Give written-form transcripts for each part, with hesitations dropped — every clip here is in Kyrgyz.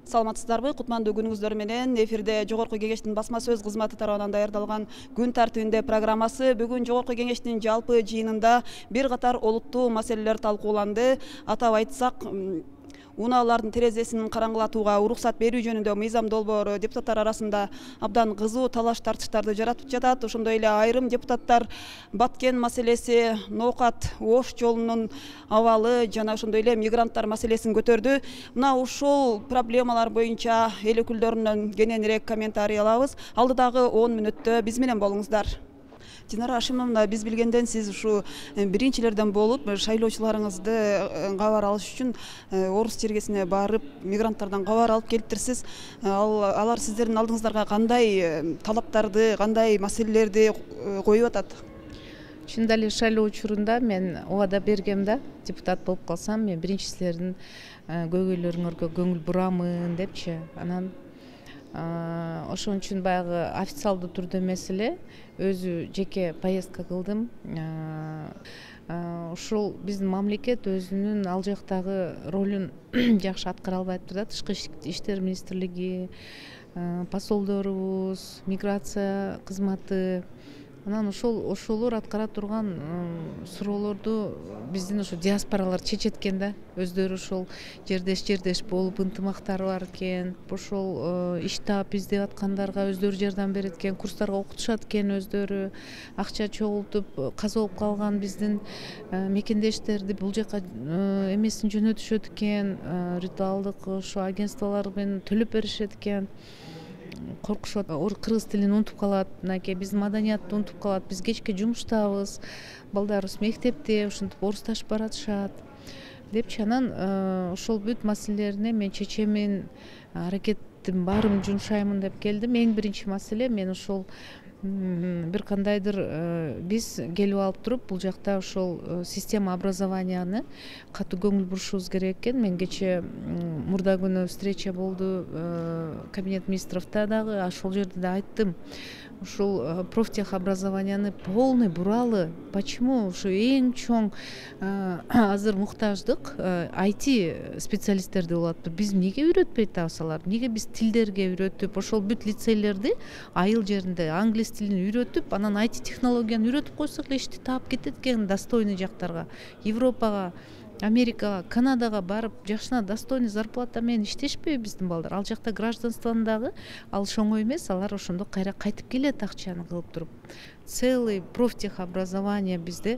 Саламатсыздарбы? Кутмандуу күнүңүздөр менен эфирде Жогорку Кеңештин басма сөз кызматы тарабынан даярдалган күн тартибинде программасы. Бүгүн Жогорку Кеңештин жалпы жыйынында бир катар олуттуу маселелер талкууланды. Атап айтсак, унаалардын терезесин караңгылатууга уруксат берүү жөнүндө мыйзам долбоору депутаттар арасында абдан кызуу талаш тартыштарды жаратып жатат. Ошондой эле айрым депутаттар Баткен маселеси, Ноокат Ош жолунун абалы жана ошондой эле мигранттар маселесин көтөрдү. Мына ушул проблемалар боюнча эл өкүлдөрүнөн кененирээк комментарий алабыз. Алдыдагы 10 мүнөттө биз менен болуңуздар. Динара Ашимовна, биз билгенден сиз ушу биринчилерден болуп, шайлоочуларыңызды кабар алыш үчүн орус чергесине барып, мигранттардан кабар алып келиптирсиз. Алар сиздердин алдыңыздарга кандай талаптарды, кандай маселелерди коюп атат? Чында эле шайлоо учурунда мен убада бергем да, депутат болуп калсам, мен биринчилердин көйгөйлөрүңөргө көңүл бурамын депчи. Анан ошон үчүн баягы официалдуу түрдө эмес эле өзү жеке поездка кылдым. Ушул биздин мамлекет өзүнүн ал жактагы ролун жакшы аткара албай атат да. Тышкы иштер министрлиги, посолдорубуз, миграция кызматы. Анан ошолор аткара турган суроолорду биздин ошо диаспоралар чечет экен да. Өздөрү ошол жердеш болуп ынтымактары бар экен. Ошол иштап издеп аткандарга өздөрү жардам берет экен, курстарга окутушат экен өздөрү. Акча чогултуп каза болуп калган биздин мекендештерди бул жака эмесин жөнөтүшөт экен. Ритуалдык ошо агентстволор менен төлөп беришет экен. Коркушат, кыргыз тилин унутуп калат, мынакей биздин маданиятты унутуп калат. Биз кечке жумуштабыз, балдарыбыз мектепте, ушинтип орусташып баратышат депчи. Анан ошол бүт маселелерине мен чечемин, аракеттин баарымды жумшаймын деп келдим. Эң биринчи маселе мен ошол бир кандайдыр биз келип алып туруп бул жакта ошол система образованияны катуу көңүл бурушубуз керек экен. Мен кече мурда күнү встреча болду кабинет министровда дагы, ошол жерде да айттым. Ушул профтех образованияны полный буралы. Почему? Ушу эң чоң азыр муктаждык IT специалисттерди болуп атпы. Биз неге үйрөтпөй атабыз? Неге биз тилдерге үйрөтүп, ошол бүт лицейлерди айыл жеринде англис тилин үйрөтүп, анан IT технологияны үйрөтүп койсок эле ишти таап кетет экен достойный жактарга. Европага, Америкага, Канадага барып, жакшына достойный зарплата менен иштешпейби биздин балдар? Ал жакта гражданствону дагы ал оңой эмес, алар ошондо кайра кайтып келет акчаны кылып туруп. Целый профтех образование бизде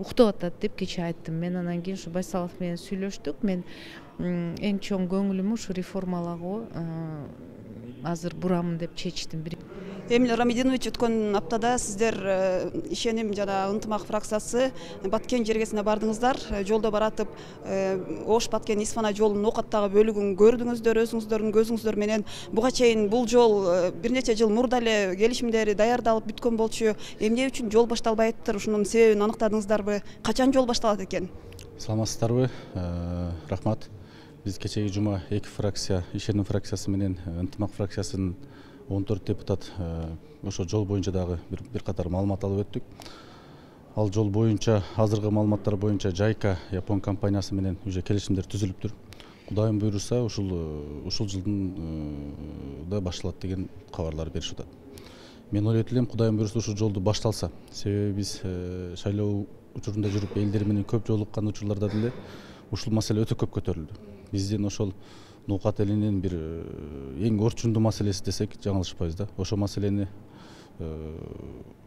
уктап атат деп кече айттым. Мен анан кийин ушу Байсалов менен сүйлөштүк. Мен эң чоң көңүлүмү ушу реформалагуу азыр бурамын деп чечтим. Эмиль Рамидинович, өткөн аптада сиздер ишеним жана ынтымак фракциясы Баткен жергесине бардыңыздар. Жолдо баратып Ош Баткен Исфана жолунун Ноокаттагы бөлүгүн көрдүңүздөр, өзүңүздөрдүн көзүңүздөр менен. Буга чейин бул жол бир нече жыл мурда эле келишимдери даярдалып бүткөн болчу. Эмне үчүн жол башталбай атыптыр? Ушунун себебин аныктадыңыздарбы? Качан жол башталат экен? Саламатсыздарбы? Рахмат. Биз кечеги жума эки фракция, ишеним фракциясы менен ынтымак фракциясынын 14 депутат ошо жол боюнча дагы бир катар маалымат алып өттүк. Ал жол боюнча азыркы маалыматтар боюнча Жайка Япон компаниясы менен уже келишимдер түзүлүптүр. Кудайым буйруса ушул жылдын да башталат деген кабарлар беришип атат. Мен ойлойт элем, Кудайым буйруса ушул жолду башталса, себеби биз шайлоо учурунда жүрүп элдер менен көп жолуккан учурларда деле ушул маселе өтө көп көтөрүлдү. Биздин ошол Ноокат элинин бир эң орчундуу маселеси десек жаңылышпайбыз да. Ошол маселени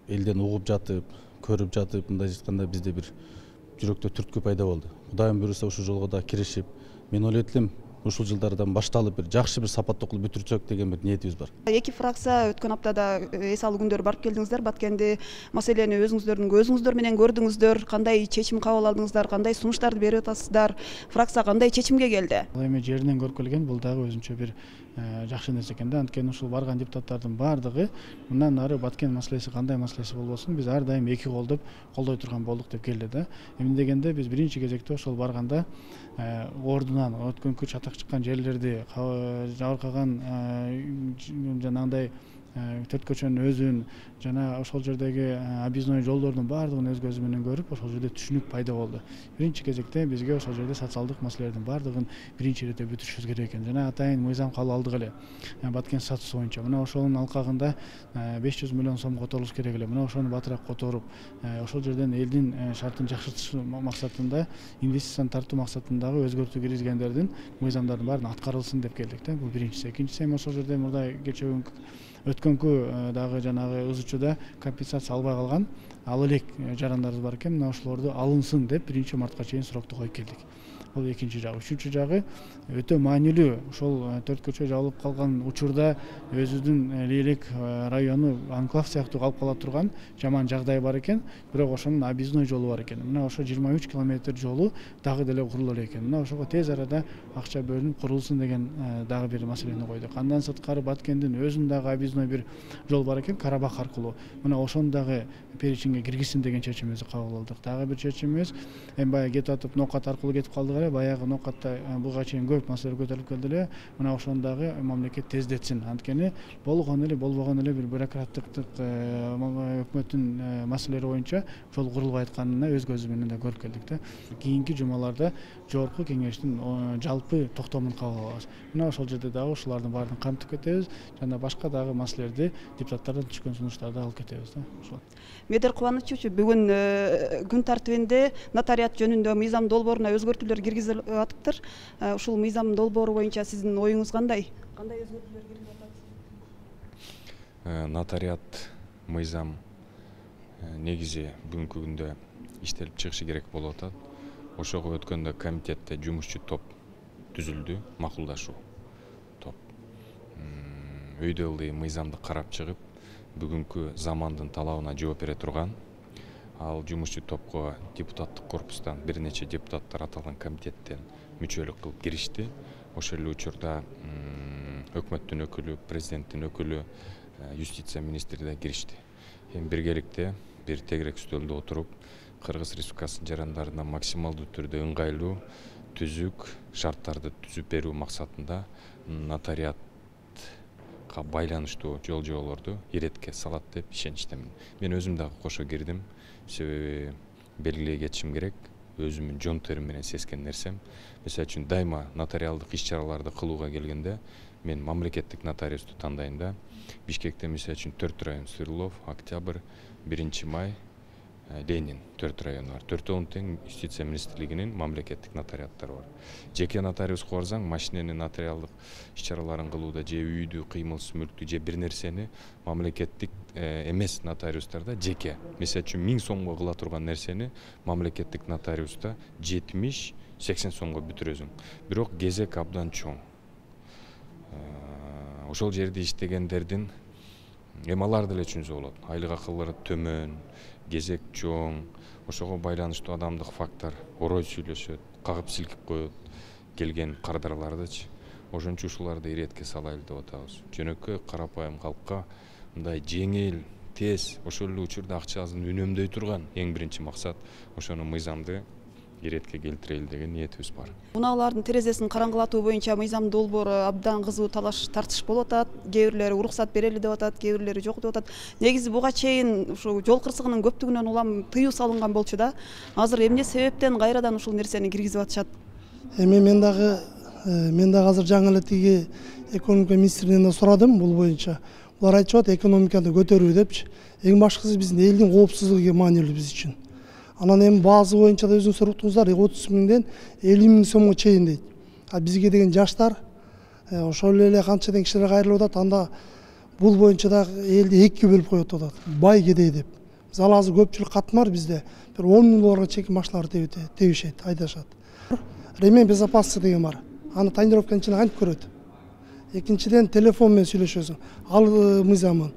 элден угуп жатып, көрүп жатып, мындай айтканда бизде бир жүрөктө түрткү пайда болду. Кудайым буйруса ушул жолго да киришип, мен ойлойт элем, ушул жылдардан башталып бир жакшы бир сапаттуу кылып бүтүрсөк деген бир ниетибиз бар. Эки фракция өткөн аптада эс алуу күндөрү барып келдиңиздер. Баткенди маселени өзүңүздөр менен көрдүңүздөр. Кандай чечим кабыл алдыңыздар? Кандай сунуштарды берип атасыздар? Фракция кандай чечимге келди? Ал эми жеринен көрүп келген бул дагы өзүнчө бир жакшы нерсе экен да. Анткени ушул барган депутаттардын баардыгы мындан ары Баткен маселеси кандай маселеси болбосун, биз ар дайым эки колдоп колдой турган болдук деп келди да. Эмне дегенде биз биринчи кезекте ошол барганда ордунан өткөнкү чатак чыккан жерлерди, жабыркаган жанагындай төрт көчөнүн өзүн жана ошол жердеги объездной жолдордун баардыгын өз көзү менен көрүп ошол жерде түшүнүк пайда болду. Биринчи кезекте бизге ошол жерде социалдык маселелердин баардыгын биринчи ирете бүтүрүшүбүз керек экен. Жана атайын мыйзам кабыл алдык эле Баткен статусу боюнча. Мына ошонун алкагында 500 миллион сом которулуш керек эле. Мына ошону батыраак которуп, ошол жерден элдин шартын жакшыртыш максатында, инвестицияны тартуу максатындагы өзгөртүү киргизгендердин мыйзамдардын баарын аткарылсын деп келдик да. Бул биринчиси. Экинчиси эми ошол жерде мурда өткөнкү дагы жанагы ызычууда компенсация албай калган ал элек жарандарыбыз бар экен. Мына ошолорду алынсын деп 1-мартка чейин сурокту коюп келдик. Бул экинчи жагы. Үчүнчү жагы өтө маанилүү. Ошол төрт көчө жабылып калган учурда өзүбүздүн Лейлек району анклав сыяктуу калып кала турган жаман жагдай бар экен. Бирок ошонун объездной жолу бар экен. Мына ошо 23 километр жолу дагы деле курулur эле экен. Мына ошого тез арада акча бөлүнүп курулсын деген дагы бир маселени койдук. Андан сырткары Баткендин өзүнүн дагы объездной бир жол бар экен, Карабах аркылуу. Мына ошону дагы перечинге киргизсин деген чечимибизди кабыл алдык. Дагы бир чечимибиз эми баягы кетип атып Нокат аркылуу кетип калдык эле. Баягы Нокатта буга чейин көп маселелер көтөрүлүп келди эле. Мына ошону дагы мамлекет тездетсин. Анткени болгон эле болбогон эле бир бюрократтык өкмөттүн маселелери боюнча жол курулбай атканына өз көзү менен да көрүп келдик да. Кийинки жумаларда жогорку кеңештин жалпы токтомун кабыл алабыз. Мына ошол жерде дагы ушулардын баарын камтып кетебиз жана башка дагы маселелерди депутаттардан түшкөн сунуштарды алып кетебиз да. Ошол. Медер Кубанычевич, бүгүн күн тартибинде нотариат жөнүндө мыйзам долбооруна өзгөртүүлөр киргизилип атыптыр. Ушул мыйзам долбоору боюнча сиздин оюңуз кандай? Кандай өзгөртүүлөр киргизип атат? Нотариат мыйзам негизи бүгүнкү күндө иштелип чыгышы керек болуп атат. Ошого өткөндө комитетте жумушчу топ түзүлдү, макулдашуу топ. Өйдө ылдый мыйзамды карап чыгып, бүгүнкү замандын талабына жооп бере турган ал жумушчу топко депутаттык корпустан бир нече депутаттар аталган комитеттен мүчөлүк кылып киришти. Ошол эле учурда өкмөттүн өкүлү, президенттин өкүлү, юстиция министри да киришти. Эми биргеликте бир тегерек стөлдө отуруп, Кыргыз Республикасынын жарандарына максималдуу түрдө ыңгайлуу, түзүк шарттарды түзүп берүү максатында нотариатка байланыштуу жол-жоболорду иретке салат деп ишеничтемин. Мен өзүм дагы кошо кирдим. Себеби белгилей кетишим керек. Өзүмдүн жон терим менен сескен нерсем. Мисалы үчүн дайыма нотариалдык иш-чараларды кылууга келгенде мен мамлекеттик нотариусту тандайм да. Бишкекте мисалы үчүн 4 район: Свердлов, Октябрь, 1-Май, Ленин 4 району бар. 4-өн тең юстиция министрлигинин мамлекеттик нотариаттары бар. Жеке нотариуска барсаң, машиненин нотариалдык иш-чараларын кылууда же үйдү, кыймылсыз мүлктү же бир нерсени мамлекеттик эмес нотариустарда жеке. Мисалы үчүн 1000 сомго кыла турган нерсени мамлекеттик нотариуста 70-80 сомго бүтүрөсүң. Бирок кезек абдан чоң. Ошол жерде иштегендердин эми алар деле түшүнсө болот. Айлык акылары төмөн, кезек чоң, ошого байланыштуу адамдык фактор орой сүйлөшөт, кагып силкип коет келген кардарлардычы. Ошончо ушуларды иретке салайлы деп атабыз. Жөнөкөй карапайым калкка мындай жеңил, тез, ошол эле учурда акчасын үнөмдөй турган эң биринчи максат ошону мыйзамды иретке келтирели деген ниетибиз бар. Унаалардын терезесин караңгылатуу боюнча мыйзам долбоору абдан кызуу талаш тартыш болуп атат. Кээ бирлери уруксат берели деп атат, кээ бирлери жок деп атат. Негизи буга чейин ушу жол кырсыгынын көптүгүнөн улам тыюу салынган болчу да. Азыр эмне себептен кайрадан ушул нерсени киргизип атышат? Эми мен дагы азыр жаңы эле тиги экономика министринен да сурадым бул боюнча. Булар айтып атат экономиканы көтөрүү депчи. Эң башкысы биздин элдин коопсуздугу маанилүү биз үчүн. Анан эми баазы боюнча да өзүңүз суруктуңуздар 30 миңден 50 миң сомго чейин дейт. А бизге деген жаштар ошол эле канча кишилер кайрылып атат. Анда бул боюнча да элди экиге бөлүп коюп атат. Бай кедей деп. Мисалы азыр көпчүлүк катмар бизде бир 10 миң долларга чейин машиналар тебишет, айдашат. Ремень безопасности деген бар. Аны тонировканын ичине кантип көрөт? Экинчиден телефон менен сүйлөшөсүң. Ал мыйзамын.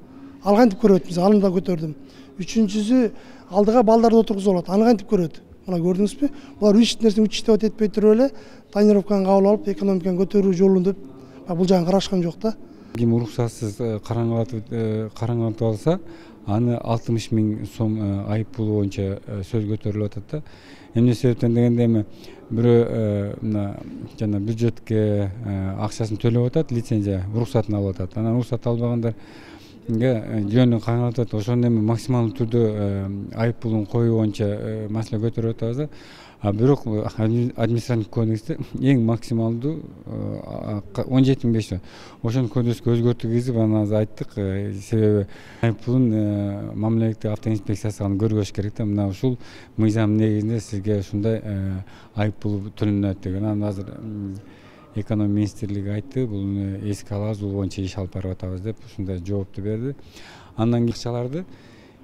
Ал кантип көрөт? Биз аны да көтөрдүм. Үчүнчүсү алдыга балдарды отургузуп алат. Аны кантип көрөт? Мына көрдүңүзбү? Булар үч нерсени учтевать этпей туруп эле тонировканы кабыл алып, экономиканы көтөрүү жолун деп бул жагын карашкан жок да. Ким уруксатсыз караңгылатып алса, аны 60 миң сом айып пулу боюнча сөз көтөрүлүп атат да. Эмне себептен дегенде эми бирөө мына жана бюджетке акчасын төлөп атат, лицензия уруксатын алып атат. Анан уруксат албагандар жөнүн каңгырап атат. Ошондо эми максималдуу түрдө айып пулун коюу боюнча маселе көтөрүп атабыз. Бирок административдик кодексте эң максималдуу 17.500. Ошону кодекске өзгөртүү киргизип анан азыр айттык. Себеби айып пулун мамлекеттик автоинспекциясы аны көргөзүш керек да. Мына ушул мыйзам негизинде сизге ушундай айып пул төлөнөт деген. Анан азыр экономия министрлиги айтты, бул эске алабыз, бул боюнча иш алып барып атабыз деп ушундай жоопту берди. Андан кийин акчаларды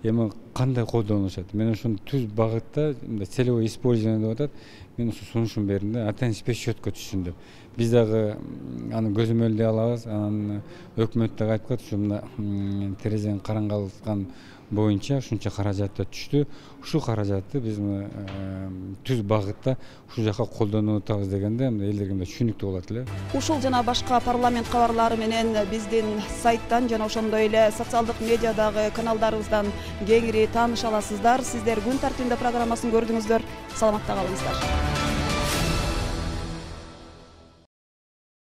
эми кандай колдонушат? Мен ошону түз багытта целевой использование деп атат. Мен ушу сунушун бердим да, аттен счетко түшсүн деп. Биз дагы аны көзөмөлдөй алабыз. Анан өкмөт дагы айтып атат, ушу мына терезенин караңгылыккан боюнча ушунча каражат түштү. Ушул каражатты биз түз багытта ушул жака колдонуп атабыз дегенде элдерге түшүнүктүү болот эле. Ушул жана башка парламент кабарлары менен биздин сайттан жана ошондой эле социалдык медиадагы каналдарыбыздан кеңири тааныша аласыздар. Сиздер күн тартибинде программасын көрдүңүздөр. Саламатта калыңыздар.